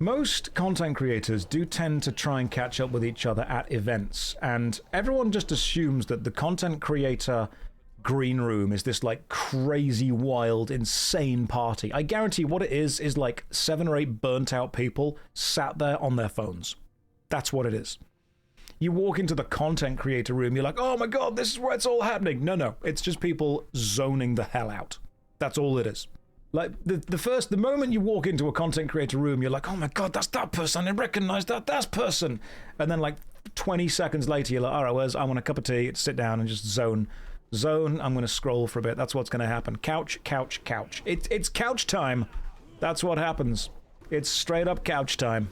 Most content creators do tend to try and catch up with each other at events, and everyone just assumes that the content creator green room is this like crazy, wild, insane party. I guarantee what it is like 7 or 8 burnt out people sat there on their phones. That's what it is. You walk into the content creator room, you're like, oh my god, this is where it's all happening. No, it's just people zoning the hell out. That's all it is. Like, the moment you walk into a content creator room, you're like, oh my god, that's that person, I recognize that person. And then like 20 seconds later, you're like, all right, I want a cup of tea, sit down and just zone. I'm going to scroll for a bit. That's what's going to happen. Couch. It's couch time. That's what happens. It's straight up couch time.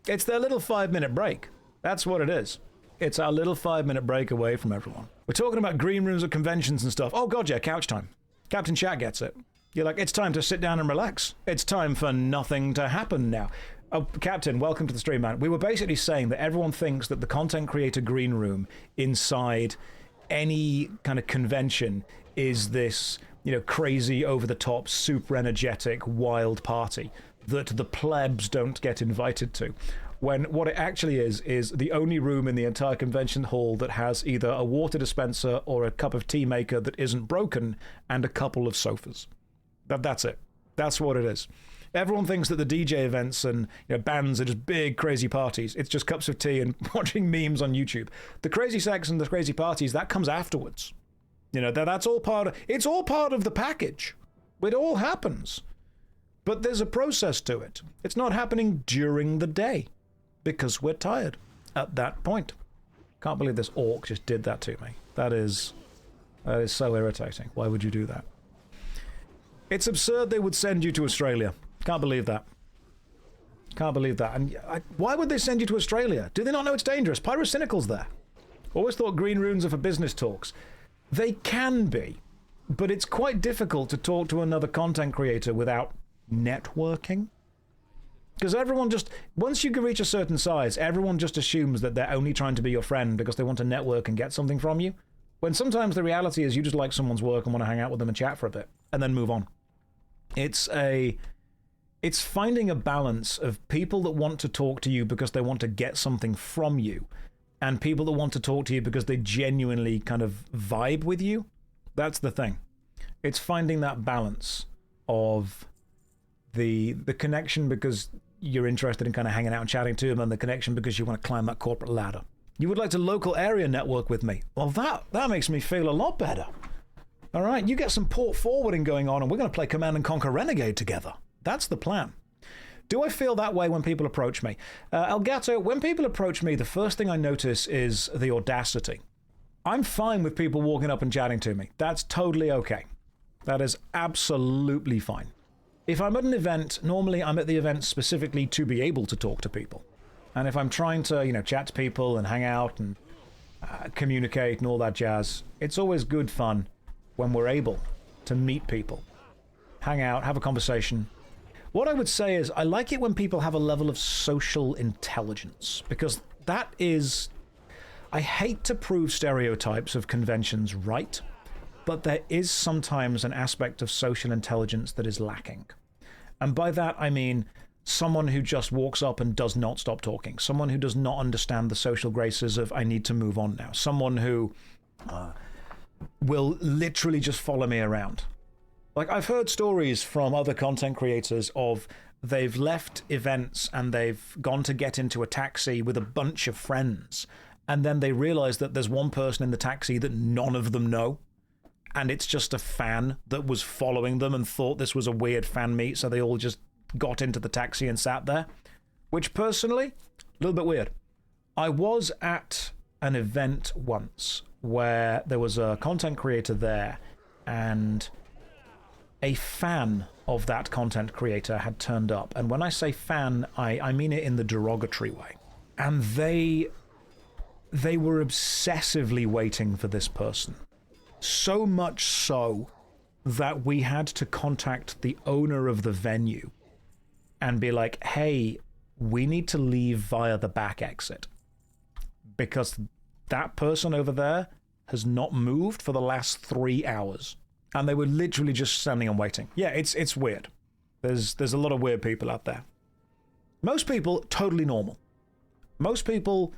It's their little 5-minute break. That's what it is. It's our little 5-minute break away from everyone. We're talking about green rooms at conventions and stuff. Oh god, yeah, couch time. Captain Chat gets it. You're like, it's time to sit down and relax. It's time for nothing to happen now. Oh, Captain, welcome to the stream, man. We were basically saying that everyone thinks that the content creator green room inside any kind of convention is this, crazy, over-the-top, super energetic, wild party that the plebs don't get invited to. When what it actually is the only room in the entire convention hall that has either a water dispenser or a cup of tea maker that isn't broken and a couple of sofas. That's it. That's what it is. Everyone thinks that the DJ events and bands are just big, crazy parties. It's just cups of tea and watching memes on YouTube. The crazy sex and the crazy parties, that comes afterwards. That's all it's all part of the package. It all happens. But there's a process to it. It's not happening during the day because we're tired at that point. Can't believe this orc just did that to me. That is so irritating. Why would you do that? It's absurd they would send you to Australia. Can't believe that. Can't believe that. And why would they send you to Australia? Do they not know it's dangerous? Pyrocynical's there. Always thought green rooms are for business talks. They can be, but it's quite difficult to talk to another content creator without networking. Because everyone just, once you can reach a certain size, everyone just assumes that they're only trying to be your friend because they want to network and get something from you. When sometimes the reality is you just like someone's work and want to hang out with them and chat for a bit and then move on. It's finding a balance of people that want to talk to you because they want to get something from you and people that want to talk to you because they genuinely kind of vibe with you. That's the thing. It's finding that balance of the connection because you're interested in kind of hanging out and chatting to them and the connection because you want to climb that corporate ladder. You would like to local area network with me. Well, that makes me feel a lot better. All right, you get some port forwarding going on and we're going to play Command & Conquer Renegade together. That's the plan. Do I feel that way when people approach me? Elgato, when people approach me, the first thing I notice is the audacity. I'm fine with people walking up and chatting to me. That's totally okay. That is absolutely fine. If I'm at an event, normally I'm at the event specifically to be able to talk to people. And if I'm trying to, chat to people and hang out and communicate and all that jazz, it's always good fun when we're able to meet people, hang out, have a conversation. What I would say is I like it when people have a level of social intelligence, because that is... I hate to prove stereotypes of conventions right, but there is sometimes an aspect of social intelligence that is lacking. And by that I mean someone who just walks up and does not stop talking, someone who does not understand the social graces of I need to move on now, someone who will literally just follow me around. Like, I've heard stories from other content creators of they've left events and they've gone to get into a taxi with a bunch of friends, and then they realize that there's one person in the taxi that none of them know, and it's just a fan that was following them and thought this was a weird fan meet, so they all just got into the taxi and sat there, which personally, a little bit weird. I was at an event once where there was a content creator there, and a fan of that content creator had turned up. And when I say fan, I mean it in the derogatory way. And they were obsessively waiting for this person. So much so that we had to contact the owner of the venue and be like, hey, we need to leave via the back exit because that person over there has not moved for the last 3 hours. And they were literally just standing and waiting. Yeah, it's weird. There's a lot of weird people out there. Most people, totally normal. Most people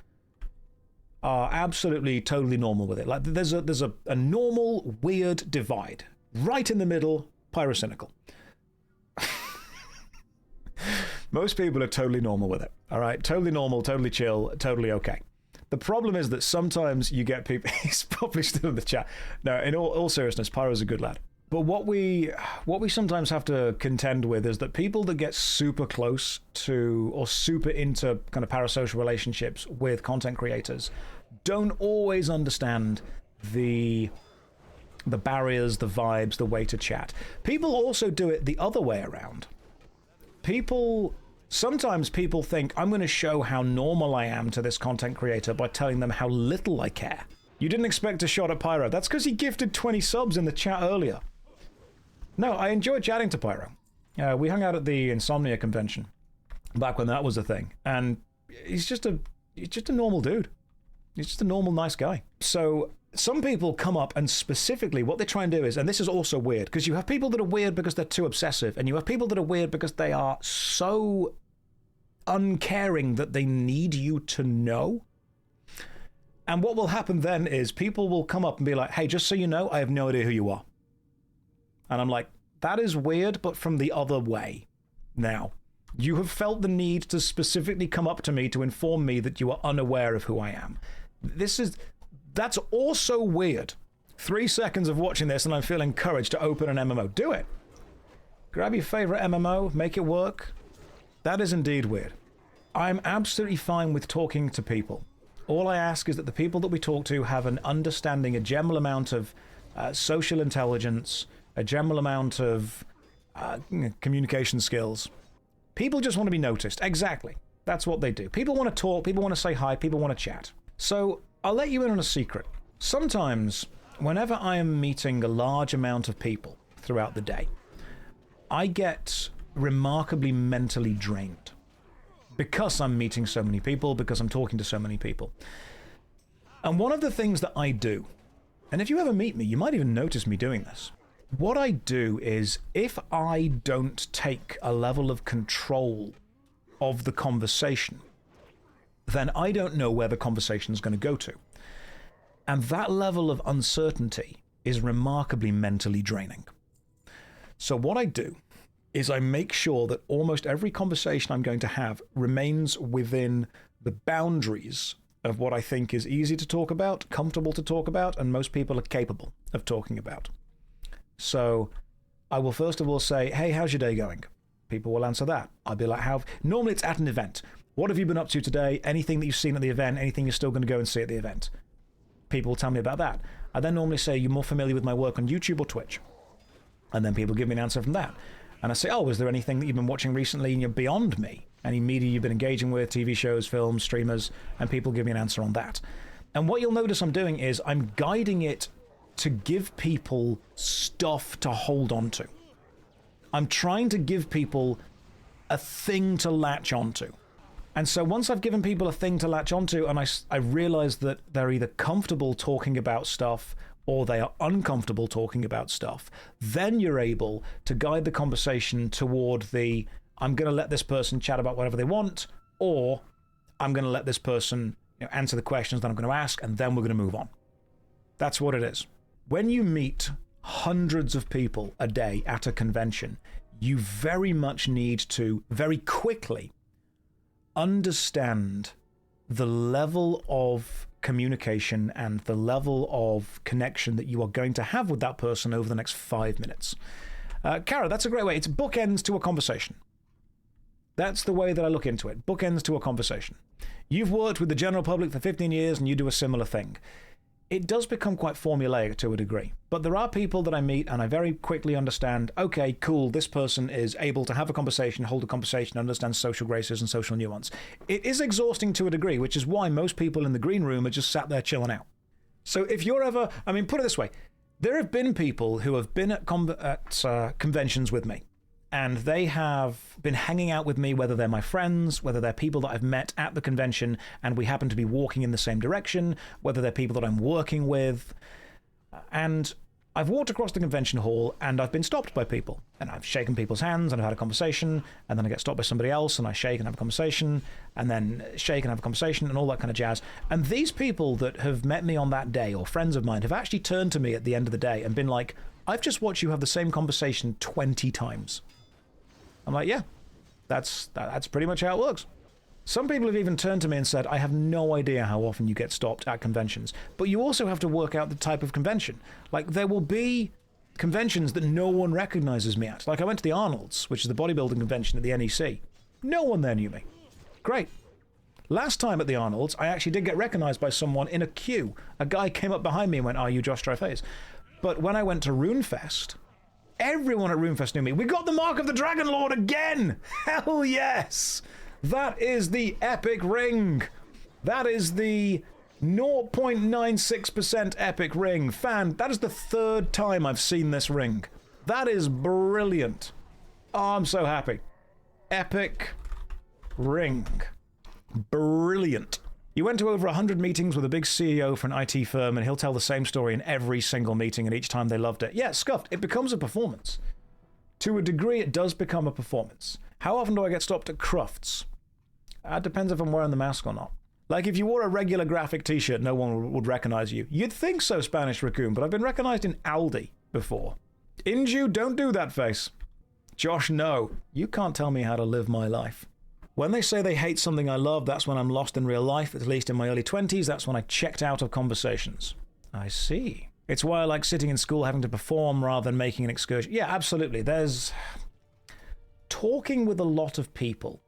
are absolutely totally normal with it. Like there's a normal, weird divide. Right in the middle, pyrocynical. Most people are totally normal with it. All right? Totally normal, totally chill, totally okay. The problem is that sometimes you get people... He's probably still in the chat. No, in all seriousness, Pyro's a good lad. But what we sometimes have to contend with is that people that get super close to or super into kind of parasocial relationships with content creators don't always understand the barriers, the vibes, the way to chat. People also do it the other way around. Sometimes people think, I'm going to show how normal I am to this content creator by telling them how little I care. You didn't expect a shot at Pyro. That's because he gifted 20 subs in the chat earlier. No, I enjoyed chatting to Pyro. We hung out at the Insomnia convention back when that was a thing. And he's just a normal dude. He's just a normal, nice guy. So some people come up and specifically what they try and do is, and this is also weird, because you have people that are weird because they're too obsessive, and you have people that are weird because they are so uncaring that they need you to know. And what will happen then is people will come up and be like, hey, just so you know, I have no idea who you are. And I'm like, that is weird, but from the other way. Now, you have felt the need to specifically come up to me to inform me that you are unaware of who I am. That's also weird. 3 seconds of watching this and I feel encouraged to open an MMO. Do it. Grab your favorite MMO, make it work. That is indeed weird. I'm absolutely fine with talking to people. All I ask is that the people that we talk to have an understanding, a general amount of social intelligence, a general amount of communication skills. People just want to be noticed. Exactly. That's what they do. People want to talk, people want to say hi, people want to chat. So I'll let you in on a secret. Sometimes, whenever I am meeting a large amount of people throughout the day, I get remarkably mentally drained. Because I'm meeting so many people, because I'm talking to so many people. And one of the things that I do, and if you ever meet me, you might even notice me doing this. What I do is, if I don't take a level of control of the conversation, then I don't know where the conversation is going to go to. And that level of uncertainty is remarkably mentally draining. So what I do is I make sure that almost every conversation I'm going to have remains within the boundaries of what I think is easy to talk about, comfortable to talk about, and most people are capable of talking about. So I will first of all say, hey, how's your day going? People will answer that. I'll be like, normally it's at an event. What have you been up to today? Anything that you've seen at the event? Anything you're still going to go and see at the event? People will tell me about that. I then normally say, you're more familiar with my work on YouTube or Twitch? And then people give me an answer from that. And I say, oh, is there anything that you've been watching recently and you're beyond me? Any media you've been engaging with, TV shows, films, streamers, and people give me an answer on that. And what you'll notice I'm doing is I'm guiding it to give people stuff to hold on to. I'm trying to give people a thing to latch onto. And so once I've given people a thing to latch onto and I realize that they're either comfortable talking about stuff or they are uncomfortable talking about stuff, then you're able to guide the conversation toward I'm going to let this person chat about whatever they want, or I'm going to let this person answer the questions that I'm going to ask, and then we're going to move on. That's what it is. When you meet hundreds of people a day at a convention, you very much need to very quickly understand the level of communication and the level of connection that you are going to have with that person over the next 5 minutes. Kara, that's a great way. It's bookends to a conversation. That's the way that I look into it. Bookends to a conversation. You've worked with the general public for 15 years and you do a similar thing. It does become quite formulaic to a degree. But there are people that I meet and I very quickly understand, okay, cool, this person is able to have a conversation, hold a conversation, understand social graces and social nuance. It is exhausting to a degree, which is why most people in the green room are just sat there chilling out. So if you're ever, put it this way, there have been people who have been at conventions with me, and they have been hanging out with me, whether they're my friends, whether they're people that I've met at the convention and we happen to be walking in the same direction, whether they're people that I'm working with. And I've walked across the convention hall and I've been stopped by people. And I've shaken people's hands and I've had a conversation, and then I get stopped by somebody else and I shake and have a conversation, and then shake and have a conversation, and all that kind of jazz. And these people that have met me on that day, or friends of mine, have actually turned to me at the end of the day and been like, I've just watched you have the same conversation 20 times. I'm like, yeah, that's pretty much how it works. Some people have even turned to me and said, I have no idea how often you get stopped at conventions, but you also have to work out the type of convention. Like, there will be conventions that no one recognizes me at. Like, I went to the Arnold's, which is the bodybuilding convention at the NEC. No one there knew me. Great. Last time at the Arnold's, I actually did get recognized by someone in a queue. A guy came up behind me and went, are you JoshStrifeHayes? But when I went to RuneFest, everyone at RuneFest knew me. We got the Mark of the Dragon Lord again! Hell yes! That is the epic ring. That is the 0.96% epic ring. Fan, that is the third time I've seen this ring. That is brilliant. Oh, I'm so happy. Epic ring. Brilliant. You went to over 100 meetings with a big CEO for an IT firm, and he'll tell the same story in every single meeting, and each time they loved it. Yeah, scuffed. It becomes a performance. To a degree, it does become a performance. How often do I get stopped at Crufts? It depends if I'm wearing the mask or not. Like, if you wore a regular graphic t-shirt, no one would recognize you. You'd think so, Spanish Raccoon, but I've been recognized in Aldi before. Inju, don't do that face. Josh, no. You can't tell me how to live my life. When they say they hate something I love, that's when I'm lost in real life. At least in my early 20s, that's when I checked out of conversations. I see. It's why I like sitting in school having to perform rather than making an excursion. Yeah, absolutely. There's... Talking with a lot of people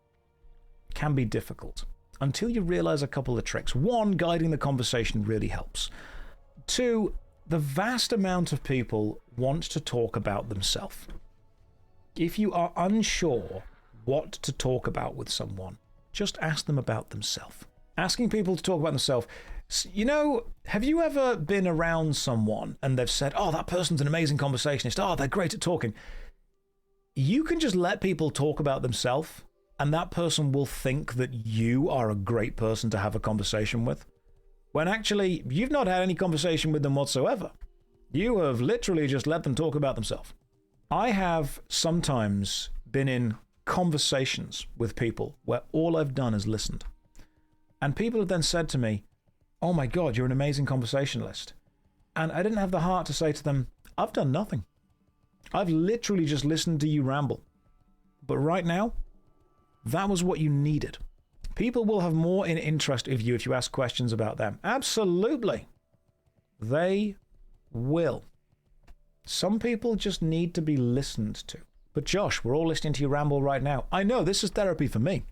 can be difficult until you realize a couple of tricks. One, guiding the conversation really helps. Two, the vast amount of people want to talk about themselves. If you are unsure what to talk about with someone, just ask them about themselves. Asking people to talk about themselves. You know, have you ever been around someone and they've said, oh, that person's an amazing conversationist. Oh, they're great at talking. You can just let people talk about themselves, and that person will think that you are a great person to have a conversation with, when actually you've not had any conversation with them whatsoever. You have literally just let them talk about themselves. I have sometimes been in conversations with people where all I've done is listened. And people have then said to me, oh my God, you're an amazing conversationalist. And I didn't have the heart to say to them, I've done nothing. I've literally just listened to you ramble. But right now, that was what you needed. People will have more in interest of you if you ask questions about them. Absolutely. They will. Some people just need to be listened to. But Josh, we're all listening to you ramble right now. I know, this is therapy for me.